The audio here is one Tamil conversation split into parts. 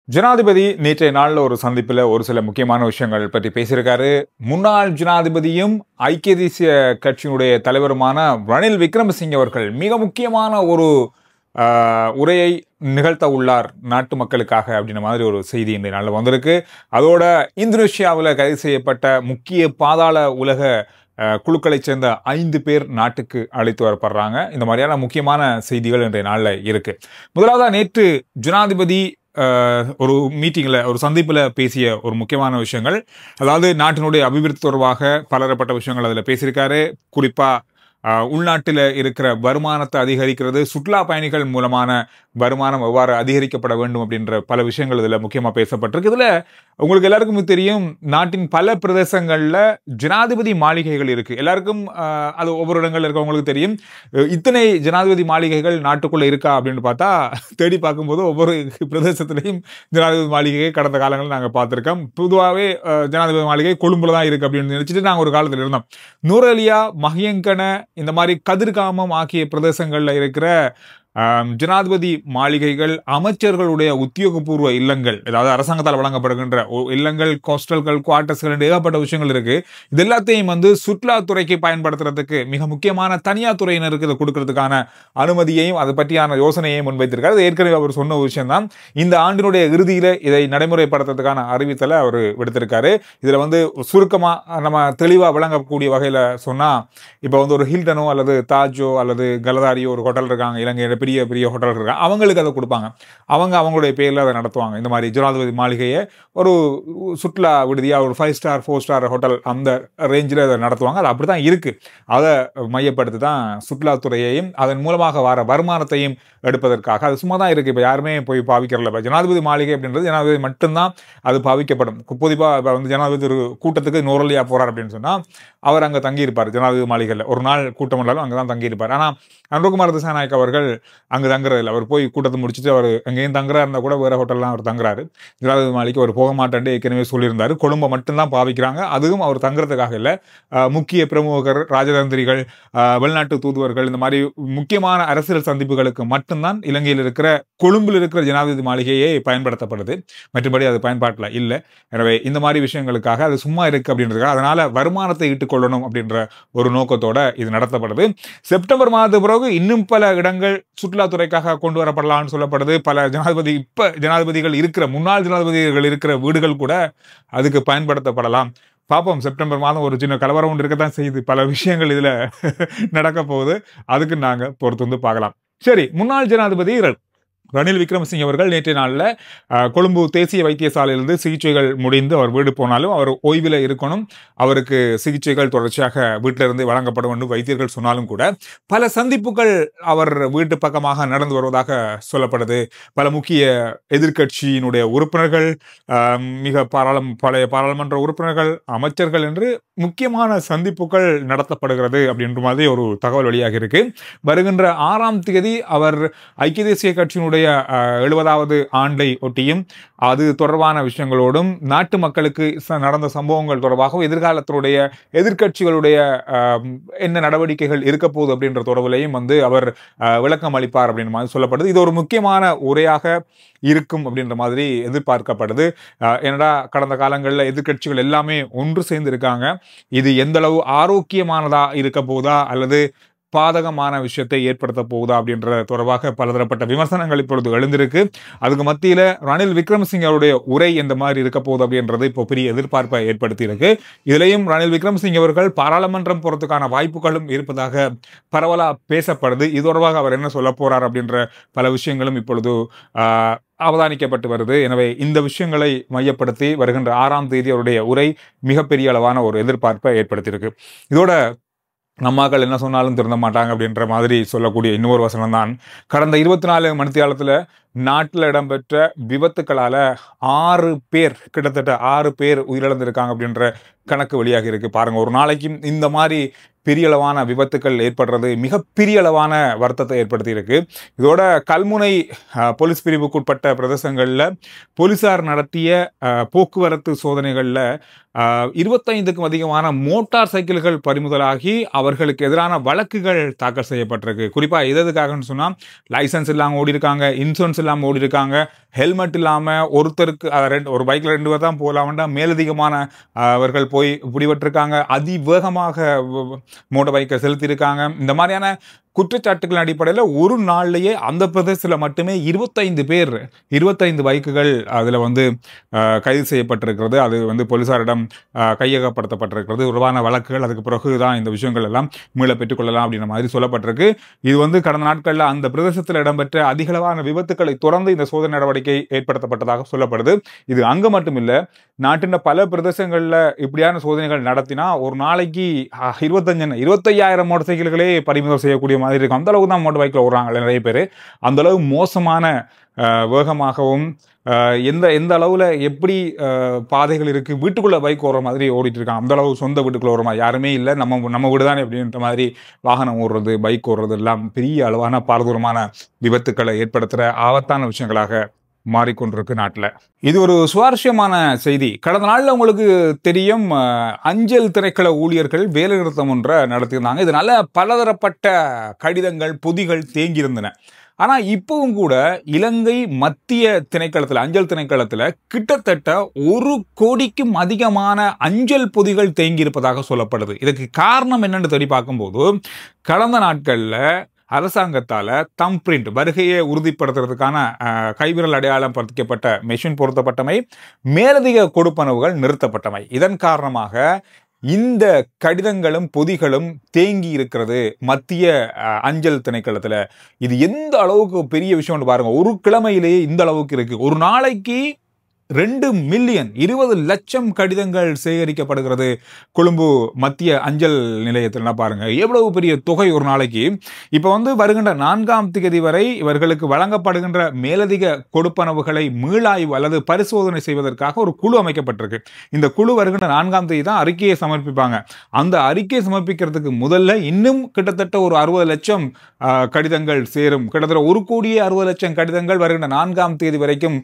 ஜனாதிபதி நேற்றைய நாள்ல ஒரு சந்திப்புல ஒரு சில முக்கியமான விஷயங்கள் பற்றி பேசியிருக்காரு. முன்னாள் ஜனாதிபதியும் ஐக்கிய தேசிய கட்சியினுடைய தலைவருமான ரணில் விக்ரமசிங்கே அவர்கள் மிக முக்கியமான ஒரு உரையை நிகழ்த்த உள்ளார் நாட்டு மக்களுக்காக அப்படின்ற மாதிரி ஒரு செய்தி இன்றைய நாளில் வந்திருக்கு. அதோட இந்தோனேஷியாவில் கைது செய்யப்பட்ட முக்கிய பாதாள உலக குழுக்களைச் சேர்ந்த 5 பேர் நாட்டுக்கு அழைத்து வரப்படுறாங்க. இந்த மாதிரியான முக்கியமான செய்திகள் இன்றைய நாளில் இருக்கு. முதலாவதா நேற்று ஜனாதிபதி ஒரு மீட்டிங்கில் ஒரு சந்திப்பில் பேசிய ஒரு முக்கியமான விஷயங்கள், அதாவது நாட்டினுடைய அபிவிருத்தி தொடர்பாக பலரப்பட்ட விஷயங்கள் அதில் பேசியிருக்காரு. குறிப்பாக உள்நாட்டில் இருக்கிற வருமானத்தை அதிகரிக்கிறது, சுற்றுலா பயணிகள் மூலமான வருமானம் எவ்வாறு அதிகரிக்கப்பட வேண்டும் அப்படின்ற பல விஷயங்கள் இதில் முக்கியமாக பேசப்பட்டிருக்கு. இதில் உங்களுக்கு எல்லாருக்குமே தெரியும், நாட்டின் பல பிரதேசங்களில் ஜனாதிபதி மாளிகைகள் இருக்குது. எல்லாருக்கும் அது ஒவ்வொரு இடங்களில் இருக்கவங்களுக்கு தெரியும். இத்தனை ஜனாதிபதி மாளிகைகள் நாட்டுக்குள்ளே இருக்கா அப்படின்னு பார்த்தா தேடி பார்க்கும்போது ஒவ்வொரு பிரதேசத்துலேயும் ஜனாதிபதி மாளிகையை கடந்த காலங்களில் நாங்கள் பார்த்துருக்கோம். பொதுவாகவே ஜனாதிபதி மாளிகை கொழும்புல தான் இருக்குது அப்படின்னு நினச்சிட்டு நாங்கள் ஒரு காலத்தில் இருந்தோம். நூரலியா, மஹியங்கன, இந்த மாதிரி கதிர்காமம் ஆகிய பிரதேசங்களில் இருக்கிற ஜனாதிபதி மாளிகைகள் அமைச்சர்களுடைய உத்தியோகபூர்வ இல்லங்கள், அதாவது அரசாங்கத்தால் வழங்கப்படுகின்ற இல்லங்கள், ஹாஸ்டல்கள், குவார்டர்ஸ்கள், ஏகப்பட்ட விஷயங்கள் இருக்கு. இது எல்லாத்தையும் சுற்றுலாத்துறைக்கு பயன்படுத்துறதுக்கு மிக முக்கியமான தனியார் துறையினருக்கு இதை கொடுக்கறதுக்கான அனுமதியையும் அது பற்றியான யோசனையையும் முன்வைத்திருக்காரு. ஏற்கனவே அவர் சொன்ன விஷயம் தான். இந்த ஆண்டினுடைய இறுதியில இதை நடைமுறைப்படுத்துறதுக்கான அறிவித்தலை அவர் விடுத்திருக்காரு. இதுல சுருக்கமா நம்ம தெளிவா விளங்கக்கூடிய வகையில சொன்னா, இப்ப ஒரு ஹில்டனோ அல்லது தாஜோ அல்லது கலதாரியோ ஒரு ஹோட்டல் இருக்காங்க, இலங்கையில பெரிய பெரிய ஹோட்டல் இருக்காங்க, அவங்களுக்கு அதை கொடுப்பாங்க. அவங்களுடைய பேர்ல அதை நடத்துவாங்க. இந்த மாதிரி ஜனாதிபதி மாளிகையை ஒரு சுற்றுலா விடுதியா, ஒரு 5 ஸ்டார் 4 ஸ்டார் ஹோட்டல் அந்த ரேஞ்சில் அதை நடத்துவாங்க. அது அப்படித்தான் இருக்கு. அதை மையப்படுத்தி தான் சுற்றுலாத்துறையையும் அதன் மூலமாக வர வருமானத்தையும் எடுப்பதற்காக அது சும்மா தான் இருக்கு. இப்போ யாருமே போய் பாவிக்கிறல. இப்போ ஜனாதிபதி மாளிகை அப்படின்றது ஜனாதிபதி மட்டும்தான் அது பாவிக்கப்படும். பொதுவாக இப்போ ஜனாதிபதி ஒரு கூட்டத்துக்கு நூரலியா போறார் அப்படின்னு சொன்னா அவர் அங்கே தங்கியிருப்பார். ஜனாதிபதி மாளிகையில் ஒரு நாள் கூட்டம் இருந்தாலும் அங்கே தான் தங்கியிருப்பார். ஆனால் அனுகுமார் திசாநாயக் அவர்கள் அங்கே தங்குறதில்லை. அவர் போய் கூட்டத்தை முடிச்சுட்டு அவர் எங்கேயும் தங்குறா இருந்தால் கூட வேற ஹோட்டல்லாம் அவர் தங்குறாரு. ஜனாதிபதி மாளிகை அவர் போக மாட்டேன் ஏற்கனவே சொல்லியிருந்தார். கொழும்பை மட்டும்தான் பாவிக்கிறாங்க. அதுவும் அவர் தங்குறதுக்காக இல்லை. முக்கிய பிரமுகர், ராஜதந்திரிகள், வெளிநாட்டு தூதுவர்கள், இந்த மாதிரி முக்கியமான அரசியல் சந்திப்புகளுக்கு மட்டும்தான் இலங்கையில் இருக்கிற கொழும்பில் இருக்கிற ஜனாதிபதி மாளிகையே பயன்படுத்தப்படுது. மற்றபடி அது பயன்பாட்டில் இல்லை. எனவே இந்த மாதிரி விஷயங்களுக்காக அது சும்மா இருக்கு அப்படின்றதுக்காக, அதனால வருமானத்தை ஈட்டுக் கொள்ளணும் அப்படின்ற ஒரு நோக்கத்தோட இது நடத்தப்படுது. செப்டம்பர் மாதத்துக்கு பிறகு இன்னும் பல இடங்கள் சுற்றுலாத்துறைக்காக கொண்டு வரப்படலாம்னு சொல்லப்படுது. பல ஜனாதிபதிகள் இருக்கிற, முன்னாள் ஜனாதிபதிகள் இருக்கிற வீடுகள் கூட அதுக்கு பயன்படுத்தப்படலாம். பார்ப்போம். செப்டம்பர் மாதம் ஒரு சின்ன கலவரம் ஒன்று இருக்கத்தான் செய்யுது. பல விஷயங்கள் இதுல நடக்க போகுது. அதுக்கு நாங்க பொறுத்து பார்க்கலாம். சரி, முன்னாள் ஜனாதிபதி ரணில் விக்ரமசிங்கே அவர்கள் நேற்றைய நாளில் கொழும்பு தேசிய வைத்தியசாலையிலிருந்து சிகிச்சைகள் முடிந்து அவர் வீடு போனாலும் அவர் ஓய்வில் இருக்கணும், அவருக்கு சிகிச்சைகள் தொடர்ச்சியாக வீட்டிலிருந்து வழங்கப்பட வேண்டும் வைத்தியர்கள் சொன்னாலும் கூட பல சந்திப்புகள் அவர் வீட்டு பக்கமாக நடந்து வருவதாக சொல்லப்படுது. பல முக்கிய எதிர்கட்சியினுடைய உறுப்பினர்கள், மிக பழைய பாராளுமன்ற உறுப்பினர்கள், அமைச்சர்கள் என்று முக்கியமான சந்திப்புகள் நடத்தப்படுகிறது அப்படின்ற மாதிரி ஒரு தகவல் வெளியாக இருக்கு. வருகின்ற 6ஆம் தேதி அவர் ஐக்கிய தேசிய கட்சியினுடைய 70வது ஆண்டை ஒட்டியும் அது தொடர்பான விஷயங்களோடும் நாட்டு மக்களுக்கு நடந்த சம்பவங்கள் தொடர்பாகவும் எதிர்காலத்தினுடைய எதிர்கட்சிகளுடைய என்ன நடவடிக்கைகள் இருக்க போகுது அப்படின்ற தொடர்பிலையும் அவர் விளக்கம் அளிப்பார் அப்படின்னு மாதிரி சொல்லப்படுது. இது ஒரு முக்கியமான உரையாக இருக்கும் அப்படின்ற மாதிரி எதிர்பார்க்கப்படுது. ஏன்னா கடந்த காலங்களில் எதிர்கட்சிகள் எல்லாமே ஒன்று சேர்ந்து இருக்காங்க. இது எந்த அளவு ஆரோக்கியமானதா இருக்க போதா அல்லது பாதகமான விஷயத்தை ஏற்படுத்த போகுதா அப்படின்ற தொடர்பாக பலதரப்பட்ட விமர்சனங்கள் இப்பொழுது எழுந்திருக்கு. அதுக்கு மத்தியில ரணில் விக்ரமசிங்கே அவருடைய உரை எந்த மாதிரி இருக்க போகுது அப்படின்றது இப்போ பெரிய எதிர்பார்ப்பை ஏற்படுத்தி இருக்கு. இதுலயும் ரணில் விக்ரமசிங்கே அவர்கள் பாராளுமன்றம் போறதுக்கான வாய்ப்புகளும் இருப்பதாக பரவலா பேசப்படுது. இது தொடர்பாக அவர் என்ன சொல்ல போறார் அப்படின்ற பல விஷயங்களும் இப்பொழுது அவதானிக்கப்பட்டு வருது. எனவே இந்த விஷயங்களை மையப்படுத்தி வருகின்ற 6ஆம் தேதி அவருடைய உரை மிகப்பெரிய அளவான ஒரு எதிர்பார்ப்பை ஏற்படுத்தியிருக்கு. இதோட நம்மாக்கள் என்ன சொன்னாலும் திருந்த மாட்டாங்க அப்படின்ற மாதிரி சொல்லக்கூடிய இன்னொரு வசனம் தான், கடந்த 24 மணித்தியாலத்தில் நாட்டில் இடம்பெற்ற விபத்துக்களால் 6 பேர், கிட்டத்தட்ட 6 பேர் உயிரிழந்திருக்காங்க அப்படின்ற கணக்கு வெளியாக இருக்கு. பாருங்க, ஒரு நாளைக்கு இந்த மாதிரி பெரிய அளவான விபத்துக்கள் ஏற்படுறது மிகப்பெரிய அளவான வருத்தத்தை ஏற்படுத்தி இருக்கு. இதோட கல்முனை போலீஸ் பிரிவுக்குட்பட்ட பிரதேசங்களில் போலீசார் நடத்திய போக்குவரத்து சோதனைகளில் 25க்கும் அதிகமான மோட்டார் சைக்கிள்கள் பறிமுதலாகி அவர்களுக்கு எதிரான வழக்குகள் தாக்கல் செய்யப்பட்டிருக்கு. குறிப்பாக எதுக்காகன்னு சொன்னால், லைசன்ஸ் இல்லாமல் ஓடி இருக்காங்க, இன்சூரன்ஸ் இல்லாமல் ஓடி இருக்காங்க. ஹெல்மெட் இல்லாமல் ஒருத்தருக்கு ஒரு பைக்கில் 2 பேர் தான் போகலாம்டா மேலதிகமான அவர்கள் போய் பிடிபட்டிருக்காங்க. அதிவேகமாக மோட்டார் பைக்கை செலுத்தியிருக்காங்க. இந்த மாதிரியான குற்றச்சாட்டுகள் அடிப்படையில் ஒரு நாள்லேயே அந்த பிரதேசத்தில் மட்டுமே 25 பைக்குகள் அதில் கைது செய்யப்பட்டிருக்கிறது. அது போலீசாரிடம் கையகப்படுத்தப்பட்டிருக்கிறது. உருவான வழக்குகள் அதுக்கு பிறகு தான் இந்த விஷயங்கள் எல்லாம் மீள பெற்றுக்கொள்ளலாம் அப்படின்ற மாதிரி சொல்லப்பட்டிருக்கு. இது கடந்த நாட்களில் அந்த பிரதேசத்தில் இடம்பெற்ற அதிகளவான விபத்துக்களை தொடர்ந்து இந்த சோதனை நடவடிக்கை ஏற்படுத்தப்பட்டதாக சொல்லப்படுது. இது அங்கே மட்டும் இல்லை, நாட்டின் பல பிரதேசங்களில் இப்படியான சோதனைகள் நடத்தினா ஒரு நாளைக்கு 25,000 மோட்டார் சைக்கிள்களே பறிமுதல் செய்யக்கூடிய மாதிரி இருக்கும். அந்த அளவுக்கு தான் மோட்டார் பைக்கில் ஓடுறாங்க நிறைய பேர். அந்த அளவு மோசமான வேகமாகவும் எந்த அளவில் எப்படி பாதைகள் இருக்குது, வீட்டுக்குள்ளே பைக் ஓடுற மாதிரி ஓடிட்டு இருக்காங்க. அந்த அளவு சொந்த வீட்டுக்குள்ளே ஓடுற மாதிரி யாருமே இல்லை, நம்ம வீடு தானே அப்படின்ற மாதிரி வாகனம் ஓடுறது, பைக் ஓடுறது எல்லாம் பெரிய அளவான பாரதூரமான விபத்துக்களை ஏற்படுத்துகிற ஆபத்தான விஷயங்களாக மாறிக்கொண்டிருக்கு நாட்டில். இது ஒரு சுவாரஸ்யமான செய்தி. கடந்த நாளில் உங்களுக்கு தெரியும், அஞ்சல் திணைக்கள ஊழியர்கள் வேலைநிறுத்தம் ஒன்றை நடத்தியிருந்தாங்க. இதனால பலதரப்பட்ட கடிதங்கள், பொதிகள் தேங்கியிருந்தன. ஆனால் இப்பவும் கூட இலங்கை மத்திய திணைக்களத்தில், அஞ்சல் திணைக்களத்தில் கிட்டத்தட்ட 1 கோடிக்கும் அதிகமான அஞ்சல் பொதிகள் தேங்கியிருப்பதாக சொல்லப்படுது. இதுக்கு காரணம் என்னன்னு தேடி பார்க்கும்போது, கடந்த நாட்களில் அரசாங்கத்தால் தம் பிரிண்ட் வருகையை உறுதிப்படுத்துறதுக்கான கைவிரல் அடையாளம் பதிக்கப்பட்ட மெஷின் பொருத்தப்பட்டமை, மேலதிக கொடுப்பனவுகள் நிறுத்தப்பட்டமை. இதன் காரணமாக இந்த கடிதங்களும் பொதிகளும் தேங்கி இருக்கிறது மத்திய அஞ்சல் திணைக்களத்தில். இது எந்த அளவுக்கு பெரிய விஷயம் பாருங்க. ஒரு கிழமையிலேயே இந்த அளவுக்கு இருக்கு. ஒரு நாளைக்கு 2 மில்லியன் 20 லட்சம் கடிதங்கள் சேகரிக்கப்படுகிறது கொழும்பு மத்திய அஞ்சல் நிலையத்தில். பாருங்க எவ்வளவு பெரிய தொகை ஒரு நாளைக்கு. இப்போ வருகின்ற 4ஆம் தேதி வரை இவர்களுக்கு வழங்கப்படுகின்ற மேலதிக கொடுப்பனவுகளை மீளாய்வு அல்லது பரிசோதனை செய்வதற்காக ஒரு குழு அமைக்கப்பட்டிருக்கு. இந்த குழு வருகின்ற 4ஆம் தேதி தான் அறிக்கையை சமர்ப்பிப்பாங்க. அந்த அறிக்கையை சமர்ப்பிக்கிறதுக்கு முதல்ல இன்னும் கிட்டத்தட்ட ஒரு 60 லட்சம் கடிதங்கள் சேரும். கிட்டத்தட்ட 1 கோடியே 60 லட்சம் கடிதங்கள் வருகின்ற 4ஆம் தேதி வரைக்கும்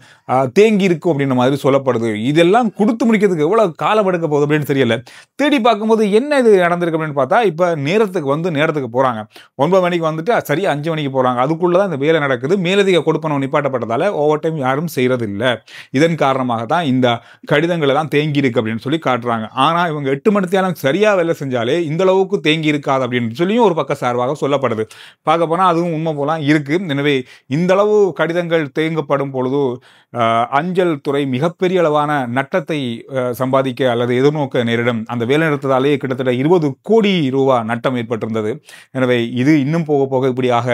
தேங்கி இருக்கும் அப்படின்னு மாதிரி சொல்லப்படுது. இதெல்லாம் கொடுத்து முடிக்கிறதுக்கு எவ்வளவு காலம் எடுக்க போகுது அப்படின்னு தெரியல. தேடி பார்க்கும்போது என்ன இது நடந்திருக்கு அப்படின்னு பார்த்தா, இப்ப நேரத்துக்கு போறாங்க. 9 மணிக்கு வந்துட்டு சரியா 5 மணிக்கு போறாங்க. அதுக்குள்ளதான் இந்த வேலை நடக்குது. மேலதிக கொடுப்பனவு நிப்பாட்டப்பட்டதால ஓவர் டைம் யாரும் செய்யறது இல்லை. இதன் காரணமாக தான் இந்த கடிதங்கள் எல்லாம் தேங்கி இருக்கு அப்படின்னு சொல்லி காட்டுறாங்க. ஆனா இவங்க 8 மணித்தியாலும் சரியா வேலை செஞ்சாலே இந்த அளவுக்கு தேங்கி இருக்காது அப்படின்னு சொல்லியும் ஒரு பக்க சார்பாக சொல்லப்படுது. பார்க்க போனா அதுவும் உண்மை போலாம் இருக்கு. எனவே இந்த அளவு கடிதங்கள் தேங்கப்படும் பொழுது அஞ்சல் துறை மிகப்பெரிய அளவான நட்டத்தை சம்பாதிக்க அல்லது எதிர்நோக்க நேரிடும். அந்த வேலை நிறுத்தத்தாலேயே கிட்டத்தட்ட 20 கோடி ரூபாய் நட்டம் ஏற்பட்டிருந்தது. எனவே இது இன்னும் போக போக இப்படியாக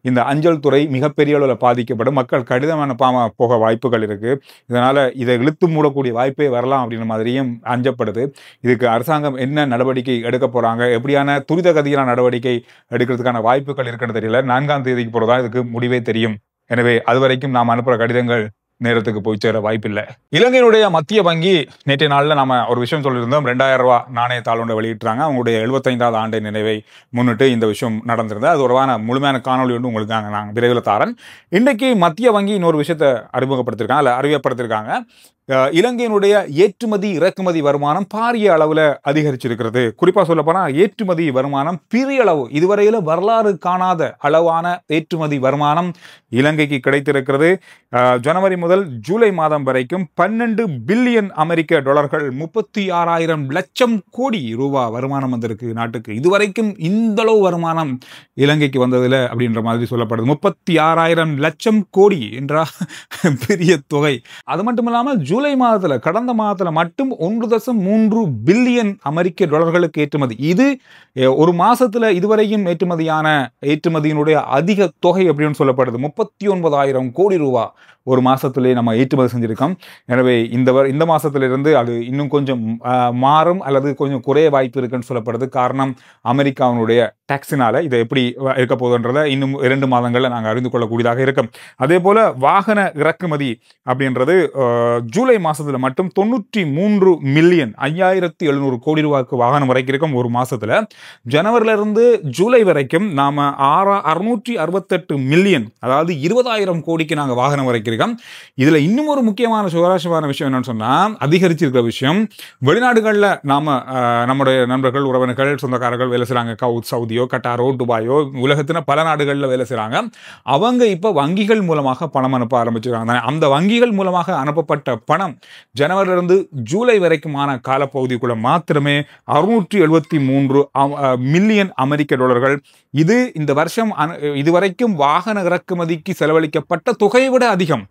இந்த அஞ்சல் துறை மிகப்பெரிய அளவில் பாதிக்கப்படும். மக்கள் கடிதம் அனுப்பாம போக வாய்ப்புகள் இருக்கு. இதனால இதை இழுத்து மூடக்கூடிய வாய்ப்பே வரலாம் அப்படின்ற மாதிரியும் அஞ்சப்படுது. இதுக்கு அரசாங்கம் என்ன நடவடிக்கை எடுக்க போறாங்க, எப்படியான துரித கதியிலான நடவடிக்கை எடுக்கிறதுக்கான வாய்ப்புகள் இருக்குன்னு தெரியல. 4ஆம் தேதிக்கு போறதா இதுக்கு முடிவே தெரியும். எனவே அது வரைக்கும் நாம் அனுப்புற கடிதங்கள் நேரத்துக்கு போய் சேர வாய்ப்பில்லை. இலங்கையினுடைய மத்திய வங்கி நேற்றைய நாளில் நம்ம ஒரு விஷயம் சொல்லியிருந்தோம். 2000 ரூபாய் நாணய தாளொன்றை வெளியிட்டாங்க. அவங்களுடைய 75வது ஆண்டு நினைவை முன்னிட்டு இந்த விஷயம் நடந்திருந்தது. அது ஒருவான முழுமையான காணொலி ஒன்று உங்களுக்கு நாங்கள் விரைவில் தாரன். இன்றைக்கு மத்திய வங்கி இன்னொரு விஷயத்தை அறிமுகப்படுத்திருக்காங்க, அல்ல அறிவியப்படுத்திருக்காங்க. இலங்கையினுடைய ஏற்றுமதி இறக்குமதி வருமானம் பாரிய அளவில் அதிகரிச்சிருக்கிறது. குறிப்பாக சொல்ல போனால் ஏற்றுமதி வருமானம் பெரிய அளவு, இதுவரையில் வரலாறு காணாத அளவான ஏற்றுமதி வருமானம் இலங்கைக்கு கிடைத்திருக்கிறது. ஜனவரி முதல் ஜூலை மாதம் வரைக்கும் 12 பில்லியன் அமெரிக்க டாலர்கள் 36,000 லட்சம் கோடி ரூபாய் வருமானம் வந்திருக்கு நாட்டுக்கு. இதுவரைக்கும் இந்த அளவு வருமானம் இலங்கைக்கு வந்ததில்லை அப்படின்ற மாதிரி சொல்லப்படுது. 36,000 லட்சம் கோடி என்றா பெரிய தொகை. அது மட்டும் இல்லாமல் ஜூலை மாதத்தில், கடந்த மாதத்தில் மட்டும் 1.3 பில்லியன் அமெரிக்க டாலர்களுக்கு ஏற்றுமதி. இது ஒரு மாசத்துல இதுவரையும் ஏற்றுமதியினுடைய அதிக தொகை அப்படின்னு சொல்லப்படுது. 39,000 கோடி ரூபாய் ஒரு மாசத்திலே நம்ம ஏற்றுமதி செஞ்சிருக்கோம். எனவே இந்த மாசத்திலிருந்து அது இன்னும் கொஞ்சம் மாறும் அல்லது கொஞ்சம் குறைய வாய்ப்பு இருக்குன்னு சொல்லப்படுது. காரணம் அமெரிக்காவினுடைய டாக்ஸினால இதை எப்படி இருக்க போகுதுன்றதை இன்னும் 2 மாதங்களில் நாங்கள் அறிந்து கொள்ளக்கூடியதாக இருக்கும். அதே போல வாகன இறக்குமதி அப்படின்றது ஜூலை மாசத்துல மட்டும் 93 மில்லியன் 5,700 கோடி ரூபாய்க்கு வாகனம் வரைக்கும் ஒரு மாசத்துல. ஜனவரியிலிருந்து ஜூலை வரைக்கும் நாம 668 மில்லியன், அதாவது 20,000 கோடிக்கு நாங்கள் வாகனம் வரைக்கும். இதுல இன்னும் ஒரு முக்கியமான சுவாரஸ்யமான விஷயம் என்னன்னு சொன்னா, அதிகரிச்சிருக்கிற விஷயம் வெளிநாடுகளில் நாம நம்முடைய நண்பர்கள், உறவினர்கள், சொந்தக்காரர்கள் வேலை செய்றாங்க. சவுதியோ சவுதியோ கட்டாரோ துபாயோ உலகத்தின பல நாடுகளில் வேலை செய்கிறாங்க. அவங்க இப்போ வங்கிகள் மூலமாக பணம் அனுப்ப ஆரம்பிச்சிருக்காங்க. அந்த வங்கிகள் மூலமாக அனுப்பப்பட்ட பணம் ஜனவரியிலிருந்து ஜூலை வரைக்குமான காலப்பகுதிக்குள்ள மாத்திரமே 673 மில்லியன் அமெரிக்க டாலர்கள். இது இந்த வருஷம் இதுவரைக்கும் வாகன இறக்குமதிக்கு செலவழிக்கப்பட்ட தொகையை விட அதிகம்.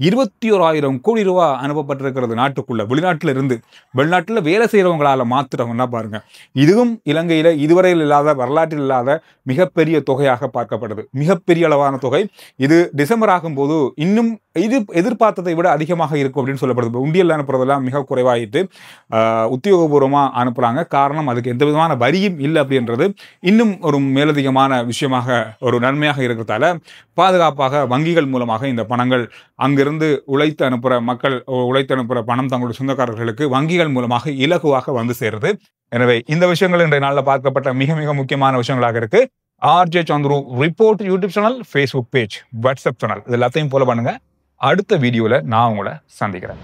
21,000 கோடி ரூபாய் அனுப்பப்பட்டிருக்கிறது நாட்டுக்குள்ள. வெளிநாட்டில் இருந்து வெளிநாட்டில் வேலை செய்கிறவங்களால மாத்திரம்னா பாருங்க. இதுவும் இலங்கையில் இதுவரையில் இல்லாத வரலாற்றில் இல்லாத மிகப்பெரிய தொகையாக பார்க்கப்படுது. மிகப்பெரிய அளவான தொகை. இது டிசம்பர் ஆகும்போது இன்னும் இது எதிர்பார்த்ததை விட அதிகமாக இருக்கும் அப்படின்னு சொல்லப்படுது. உண்டியல் அனுப்புறதெல்லாம் மிக குறைவாயிட்டு உத்தியோகபூர்வமாக அனுப்புகிறாங்க. காரணம் அதுக்கு எந்த விதமான வரியும் இல்லை அப்படின்றது இன்னும் ஒரு மேலதிகமான விஷயமாக ஒரு நன்மையாக இருக்கிறதால பாதுகாப்பாக வங்கிகள் மூலமாக இந்த பணங்கள் அங்கிருந்து உழைத்து அனுப்புகிற பணம் தங்களுடைய சொந்தக்காரர்களுக்கு வங்கிகள் மூலமாக இலகுவாக வந்து சேருது. எனவே இந்த விஷயங்கள் இன்றைய நாளில் பார்க்கப்பட்ட மிக மிக முக்கியமான விஷயங்களாக இருக்கு. RJ Chandru report YouTube channel, Facebook page, WhatsApp channel இது எல்லாத்தையும் ஃபாலோ பண்ணுங்க. அடுத்த வீடியோவில் நான் உங்களை சந்திக்கிறேன்.